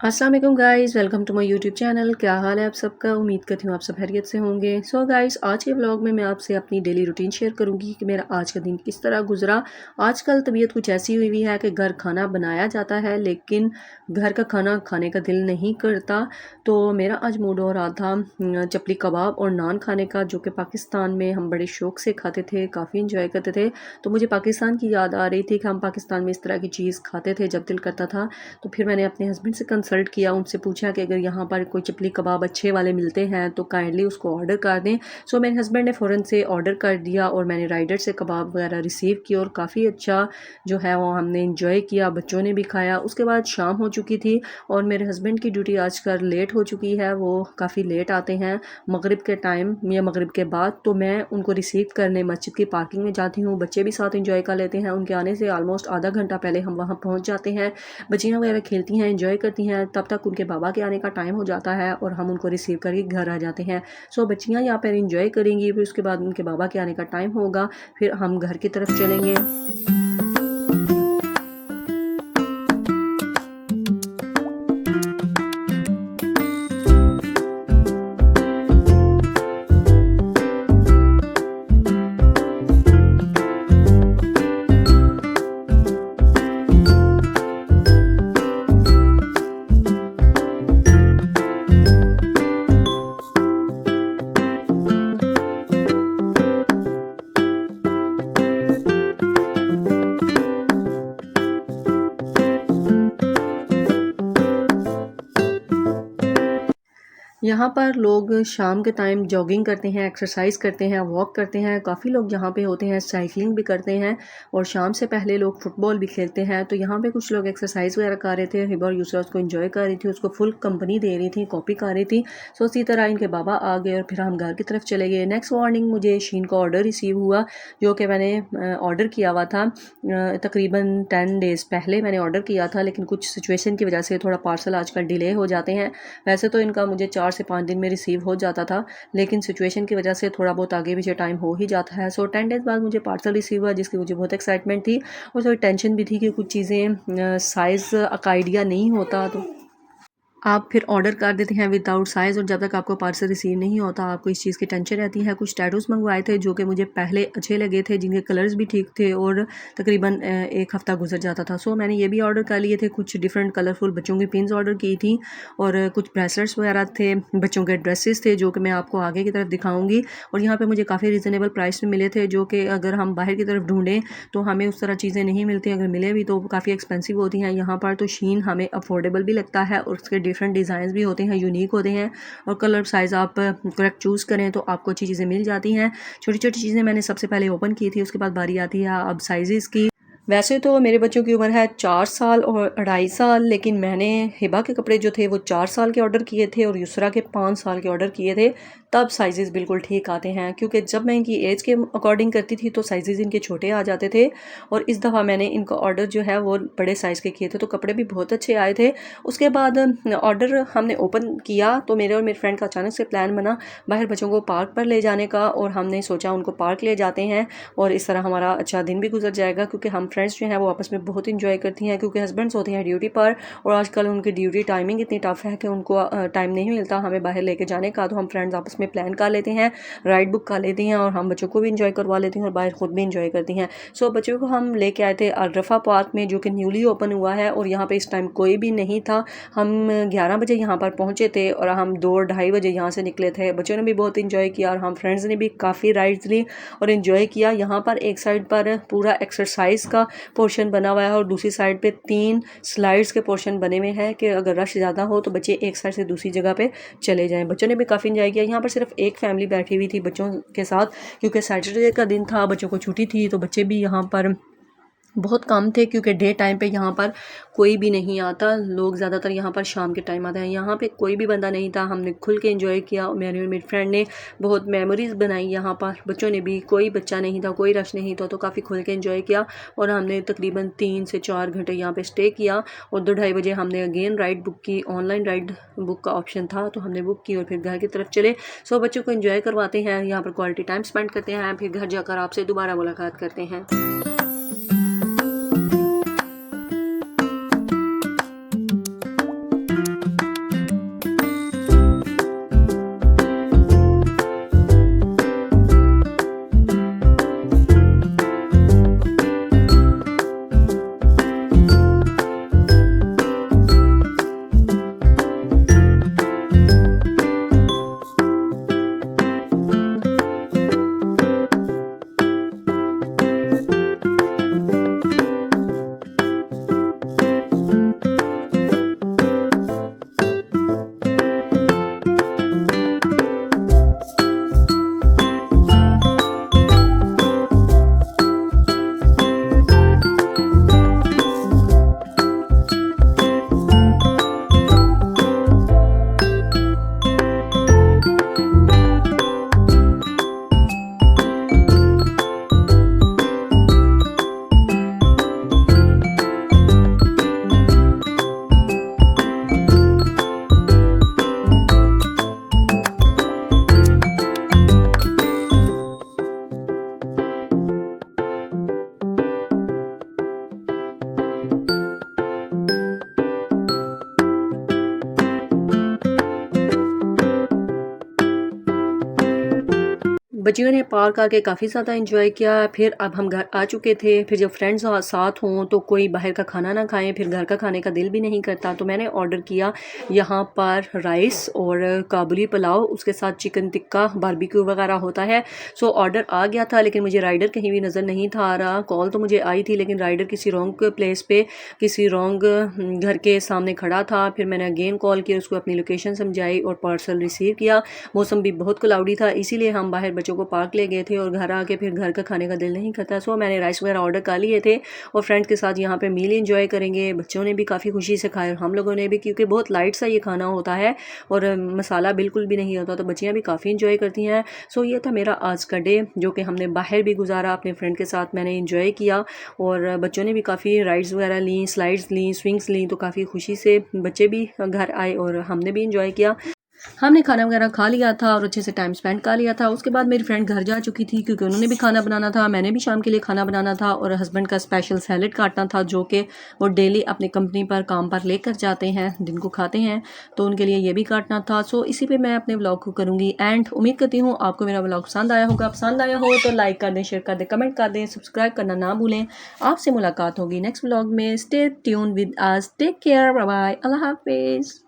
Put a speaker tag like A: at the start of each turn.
A: अस्सलाम वालेकुम guys, welcome to my YouTube channel. क्या हाल है आप सबका? उम्मीद करती हूँ आप सब खैरियत से होंगे। सो गाइस, आज के व्लॉग में मैं आपसे अपनी डेली रूटीन शेयर करूँगी कि मेरा आज का दिन किस तरह गुजरा। आजकल तबीयत कुछ ऐसी हुई हुई है कि घर खाना बनाया जाता है लेकिन घर का खाना खाने का दिल नहीं करता। तो मेरा आज मूड हो रहा था चपली कबाब और नान खाने का, जो कि पाकिस्तान में हम बड़े शौक़ से खाते थे, काफ़ी इंजॉय करते थे। तो मुझे पाकिस्तान की याद आ रही थी कि हम पाकिस्तान में इस तरह की चीज़ खाते थे जब दिल करता था। तो फिर मैंने अपने हस्बैंड से कंसल्ट किया, उनसे पूछा कि अगर यहाँ पर कोई चपली कबाब अच्छे वाले मिलते हैं तो काइंडली उसको ऑर्डर कर दें। सो मेरे हस्बैंड ने फ़ौरन से ऑर्डर कर दिया और मैंने राइडर से कबाब वगैरह रिसीव किया और काफ़ी अच्छा जो है वो हमने इंजॉय किया, बच्चों ने भी खाया। उसके बाद शाम हो चुकी थी और मेरे हस्बैंड की ड्यूटी आजकल लेट हो चुकी है, वो काफ़ी लेट आते हैं मगरिब के टाइम या मगरिब के बाद। तो मैं उनको रिसीव करने मस्जिद की पार्किंग में जाती हूँ, बच्चे भी साथ इंजॉय कर लेते हैं। उनके आने से आलमोस्ट आधा घंटा पहले हम वहाँ पहुँच जाते हैं। बच्चियाँ वगैरह खेलती हैं, इंजॉय करती हैं, तब तक उनके बाबा के आने का टाइम हो जाता है और हम उनको रिसीव करके घर आ जाते हैं। सो बच्चियाँ यहाँ पर इंजॉय करेंगी, फिर उसके बाद उनके बाबा के आने का टाइम होगा, फिर हम घर की तरफ चलेंगे। यहाँ पर लोग शाम के टाइम जॉगिंग करते हैं, एक्सरसाइज करते हैं, वॉक करते हैं। काफ़ी लोग यहाँ पे होते हैं, साइकिलिंग भी करते हैं और शाम से पहले लोग फुटबॉल भी खेलते हैं। तो यहाँ पे कुछ लोग एक्सरसाइज वगैरह कर रहे थे। हिबा और यूसरा उसको एंजॉय कर रही थी, उसको फुल कंपनी दे रही थी, कॉपी कर रही थी। सो इसी तरह इनके बाबा आ गए और फिर हम घर की तरफ चले गए। नेक्स्ट मॉर्निंग मुझे शीन का ऑर्डर रिसीव हुआ, जो कि मैंने ऑर्डर किया हुआ था तकरीबन 10 डेज़ पहले मैंने ऑर्डर किया था, लेकिन कुछ सिचुएशन की वजह से थोड़ा पार्सल आजकल डिले हो जाते हैं। वैसे तो इनका मुझे 4 से 5 दिन में रिसीव हो जाता था, लेकिन सिचुएशन की वजह से थोड़ा बहुत आगे पीछे टाइम हो ही जाता है। सो 10 डेज़ बाद मुझे पार्सल रिसीव हुआ, जिसकी मुझे बहुत एक्साइटमेंट थी और थोड़ी टेंशन भी थी कि कुछ चीज़ें साइज़ का आइडिया नहीं होता। तो आप फिर ऑर्डर कर देते हैं विदाउट साइज़ और जब तक आपको पार्सल रिसीव नहीं होता आपको इस चीज़ की टेंशन रहती है। कुछ टैटूज़ मंगवाए थे जो कि मुझे पहले अच्छे लगे थे, जिनके कलर्स भी ठीक थे और तकरीबन 1 हफ़्ता गुजर जाता था। सो मैंने ये भी ऑर्डर कर लिए थे। कुछ डिफरेंट कलरफुल बच्चों की पिन्स ऑर्डर की थी और कुछ ब्रेसलेट्स वगैरह थे, बच्चों के ड्रेसेस थे जो कि मैं आपको आगे की तरफ दिखाऊँगी। और यहाँ पर मुझे काफ़ी रीज़नेबल प्राइस में मिले थे, जो कि अगर हम बाहर की तरफ ढूँढें तो हमें उस तरह चीज़ें नहीं मिलती, अगर मिले भी तो काफ़ी एक्सपेंसिव होती हैं। यहाँ पर तो शीन हमें अफोर्डेबल भी लगता है और उसके डिफरेंट डिज़ाइन भी होते हैं, यूनिक होते हैं और कलर साइज़ आप करेक्ट चूज़ करें तो आपको अच्छी चीज़ें मिल जाती हैं। छोटी-छोटी चीज़ें मैंने सबसे पहले ओपन की थी, उसके बाद बारी आती है अब साइज़ेज़ की। वैसे तो मेरे बच्चों की उम्र है 4 साल और 2.5 साल, लेकिन मैंने हिबा के कपड़े जो थे वो 4 साल के ऑर्डर किए थे और युसरा के 5 साल के ऑर्डर किए थे। तब साइज़ेज़ बिल्कुल ठीक आते हैं, क्योंकि जब मैं इनकी एज के अकॉर्डिंग करती थी तो साइज़ेज़ इनके छोटे आ जाते थे और इस दफ़ा मैंने इनका ऑर्डर जो है वो बड़े साइज़ के किए थे, तो कपड़े भी बहुत अच्छे आए थे। उसके बाद ऑर्डर हमने ओपन किया तो मेरे और मेरे फ्रेंड का अचानक से प्लान बना बाहर बच्चों को पार्क पर ले जाने का, और हमने सोचा उनको पार्क ले जाते हैं और इस तरह हमारा अच्छा दिन भी गुजर जाएगा, क्योंकि हम फ्रेंड्स जो हैं वो आपस में बहुत इंजॉय करती हैं, क्योंकि हस्बैंड्स होते हैं ड्यूटी पर और आजकल उनकी ड्यूटी टाइमिंग इतनी टफ है कि उनको टाइम नहीं मिलता हमें बाहर लेके जाने का। तो हम फ्रेंड्स आपस में प्लान कर लेते हैं, राइड बुक कर लेते हैं और हम बच्चों को भी इंजॉय करवा लेते हैं और बाहर खुद भी इंजॉय करती हैं। सो बच्चों को हम लेके आए थे अरफा पार्क में, जो कि न्यूली ओपन हुआ है और यहाँ पे इस टाइम कोई भी नहीं था। हम 11 बजे यहाँ पर पहुँचे थे और हम 2-2:30 बजे यहाँ से निकले थे। बच्चों ने भी बहुत इंजॉय किया और हम फ्रेंड्स ने भी काफ़ी राइड्स ली और इंजॉय किया। यहाँ पर एक साइड पर पूरा एक्सरसाइज का पोर्शन बना हुआ है और दूसरी साइड पे 3 स्लाइड्स के पोर्शन बने हुए हैं कि अगर रश ज़्यादा हो तो बच्चे एक साइड से दूसरी जगह पे चले जाएं। बच्चों ने भी काफ़ी इंजॉय किया। यहाँ पर सिर्फ एक फैमिली बैठी हुई थी बच्चों के साथ, क्योंकि सैटरडे का दिन था, बच्चों को छुट्टी थी, तो बच्चे भी यहाँ पर बहुत कम थे, क्योंकि डे टाइम पे यहाँ पर कोई भी नहीं आता। लोग ज़्यादातर यहाँ पर शाम के टाइम आते हैं। यहाँ पे कोई भी बंदा नहीं था। हमने खुल के एंजॉय किया, मेरी और मेरी फ्रेंड ने बहुत मेमोरीज़ बनाई यहाँ पर। बच्चों ने भी, कोई बच्चा नहीं था, कोई रश नहीं था, तो काफ़ी खुल के एंजॉय किया और हमने तकरीबन 3 से 4 घंटे यहाँ पे स्टे किया और 2-2:30 बजे हमने अगेन राइड बुक की। ऑनलाइन राइड बुक का ऑप्शन था तो हमने बुक की और फिर घर की तरफ चले। सो बच्चों को एंजॉय करवाते हैं, यहाँ पर क्वालिटी टाइम स्पेंड करते हैं, फिर घर जाकर आपसे दोबारा मुलाकात करते हैं। बच्चियों ने पार्क आके काफ़ी ज़्यादा इंजॉय किया। फिर अब हम घर आ चुके थे। फिर जब फ्रेंड्स साथ हों तो कोई बाहर का खाना ना खाएं, फिर घर का खाने का दिल भी नहीं करता। तो मैंने ऑर्डर किया यहाँ पर राइस और काबुली पुलाव, उसके साथ चिकन टिक्का बारबेक्यू वगैरह होता है। सो ऑर्डर आ गया था, लेकिन मुझे राइडर कहीं भी नज़र नहीं था आ रहा। कॉल तो मुझे आई थी, लेकिन राइडर किसी रॉन्ग प्लेस पे, किसी रॉन्ग घर के सामने खड़ा था। फिर मैंने अगेन कॉल किया, उसको अपनी लोकेशन समझाई और पार्सल रिसीव किया। मौसम भी बहुत क्लाउडी था, इसीलिए हम बाहर बच्चों को पार्क ले गए थे और घर आके फिर घर का खाने का दिल नहीं करता। सो मैंने राइस वगैरह ऑर्डर कर लिए थे और फ्रेंड्स के साथ यहाँ पे मील इंजॉय करेंगे। बच्चों ने भी काफ़ी खुशी से खाया और हम लोगों ने भी, क्योंकि बहुत लाइट सा ये खाना होता है और मसाला बिल्कुल भी नहीं होता, तो बच्चियाँ भी काफ़ी इंजॉय करती हैं। सो ये था मेरा आज का डे, जो कि हमने बाहर भी गुजारा, अपने फ्रेंड के साथ मैंने इंजॉय किया और बच्चों ने भी काफ़ी राइड्स वगैरह ली, स्लाइड्स ली, स्विंग्स ली। तो काफ़ी खुशी से बच्चे भी घर आए और हमने भी इंजॉय किया। हमने खाना वगैरह खा लिया था और अच्छे से टाइम स्पेंड कर लिया था। उसके बाद मेरी फ्रेंड घर जा चुकी थी, क्योंकि उन्होंने भी खाना बनाना था, मैंने भी शाम के लिए खाना बनाना था और हस्बैंड का स्पेशल सैलेड काटना था, जो कि वो डेली अपनी कंपनी पर काम पर लेकर जाते हैं, दिन को खाते हैं, तो उनके लिए ये भी काटना था। सो इसी पे मैं अपने ब्लॉग को करूँगी एंड। उम्मीद करती हूँ आपको मेरा ब्लॉग पसंद आया होगा। पसंद आया हो तो लाइक कर दें, शेयर कर दें, कमेंट कर दें, सब्सक्राइब करना ना भूलें। आपसे मुलाकात होगी नेक्स्ट ब्लॉग में। Stay tuned with us, take care, bye bye, अल्लाह हाफिज़।